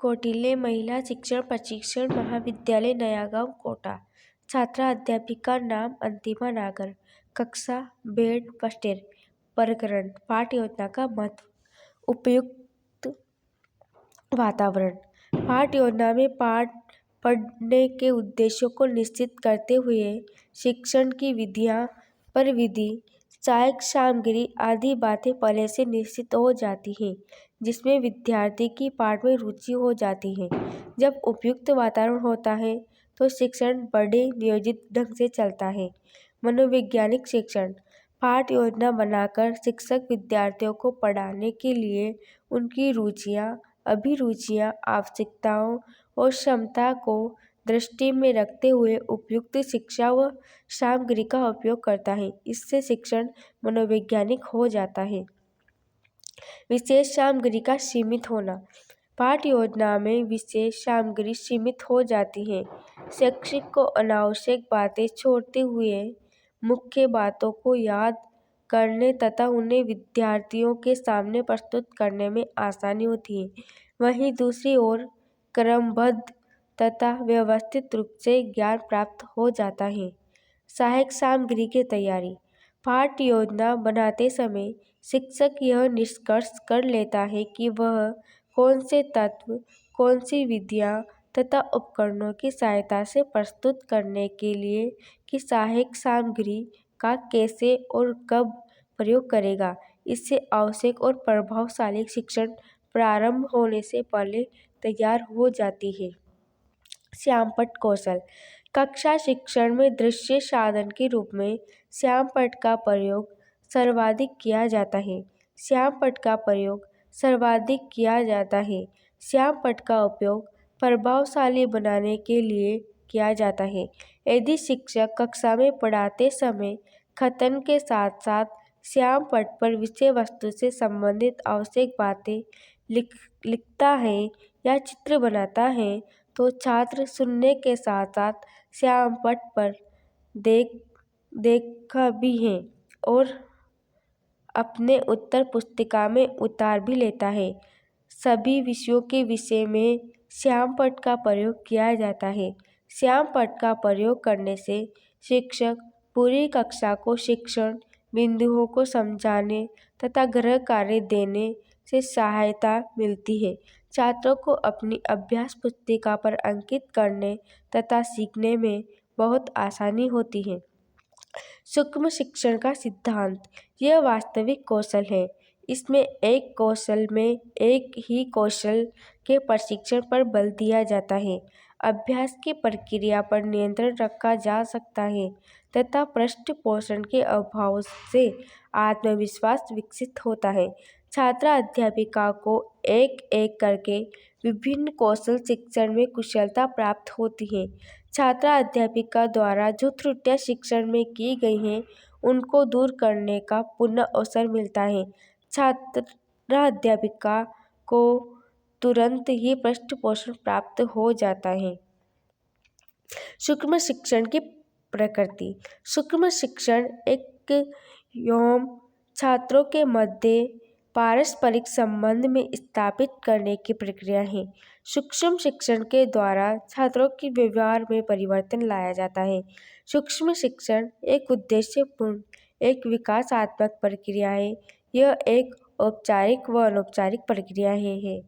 कौटिल्य महिला शिक्षण प्रशिक्षण महाविद्यालय नयागांव कोटा। छात्रा अध्यापिका नाम अंतिमा नागर। कक्षा बेड फर्स्ट। प्रकरण पाठ योजना का महत्व। उपयुक्त वातावरण। पाठ योजना में पाठ पढ़ने के उद्देश्यों को निश्चित करते हुए शिक्षण की विधियाँ, परिविधि, सहायक सामग्री आदि बातें पहले से निश्चित हो जाती हैं, जिसमें विद्यार्थी की पाठ में रुचि हो जाती है। जब उपयुक्त वातावरण होता है तो शिक्षण बड़े नियोजित ढंग से चलता है। मनोवैज्ञानिक शिक्षण। पाठ योजना बनाकर शिक्षक विद्यार्थियों को पढ़ाने के लिए उनकी रुचियाँ, अभिरुचियाँ, आवश्यकताओं और क्षमता को दृष्टि में रखते हुए उपयुक्त शिक्षा व सामग्री का उपयोग करता है। इससे शिक्षण मनोवैज्ञानिक हो जाता है। विशेष सामग्री का सीमित होना। पाठ योजना में विशेष सामग्री सीमित हो जाती है। शिक्षक को अनावश्यक बातें छोड़ते हुए मुख्य बातों को याद करने तथा उन्हें विद्यार्थियों के सामने प्रस्तुत करने में आसानी होती है। वहीं दूसरी ओर क्रमबद्ध तथा व्यवस्थित रूप से ज्ञान प्राप्त हो जाता है। सहायक सामग्री की तैयारी। पाठ योजना बनाते समय शिक्षक यह निष्कर्ष कर लेता है कि वह कौन से तत्व, कौन सी विधियाँ तथा उपकरणों की सहायता से प्रस्तुत करने के लिए कि सहायक सामग्री का कैसे और कब प्रयोग करेगा। इससे आवश्यक और प्रभावशाली शिक्षण प्रारंभ होने से पहले तैयार हो जाती है। श्यामपट्ट कौशल। कक्षा शिक्षण में दृश्य साधन के रूप में श्यामपट्ट का प्रयोग सर्वाधिक किया जाता है। श्यामपट्ट का प्रयोग सर्वाधिक किया जाता है। श्यामपट्ट का उपयोग प्रभावशाली बनाने के लिए किया जाता है। यदि शिक्षक कक्षा में पढ़ाते समय कथन के साथ साथ श्यामपट्ट पर विषय वस्तु से संबंधित आवश्यक बातें लिखता है या चित्र बनाता है तो छात्र सुनने के साथ साथ श्यामपट्ट पर देखा भी है और अपने उत्तर पुस्तिका में उतार भी लेता है। सभी विषयों के विषय में श्यामपट्ट का प्रयोग किया जाता है। श्यामपट्ट का प्रयोग करने से शिक्षक पूरी कक्षा को शिक्षण बिंदुओं को समझाने तथा गृह कार्य देने से सहायता मिलती है। छात्रों को अपनी अभ्यास पुस्तिका पर अंकित करने तथा सीखने में बहुत आसानी होती है। सूक्ष्म शिक्षण का सिद्धांत। यह वास्तविक कौशल है। इसमें एक कौशल में एक ही कौशल के प्रशिक्षण पर बल दिया जाता है। अभ्यास की प्रक्रिया पर नियंत्रण रखा जा सकता है तथा पृष्ठपोषण के अभाव से आत्मविश्वास विकसित होता है। छात्रा अध्यापिका को एक एक करके विभिन्न कौशल शिक्षण में कुशलता प्राप्त होती है। छात्रा अध्यापिका द्वारा जो त्रुटियां शिक्षण में की गई हैं उनको दूर करने का पुनः अवसर मिलता है। छात्रा अध्यापिका को तुरंत ही पृष्ठपोषण प्राप्त हो जाता है। सूक्ष्म शिक्षण की प्रकृति। सूक्ष्म शिक्षण एक एवं छात्रों के मध्य पारस्परिक संबंध में स्थापित करने की प्रक्रिया है। सूक्ष्म शिक्षण के द्वारा छात्रों के व्यवहार में परिवर्तन लाया जाता है। सूक्ष्म शिक्षण एक उद्देश्यपूर्ण, एक विकासात्मक प्रक्रिया है। यह एक औपचारिक व अनौपचारिक प्रक्रिया है।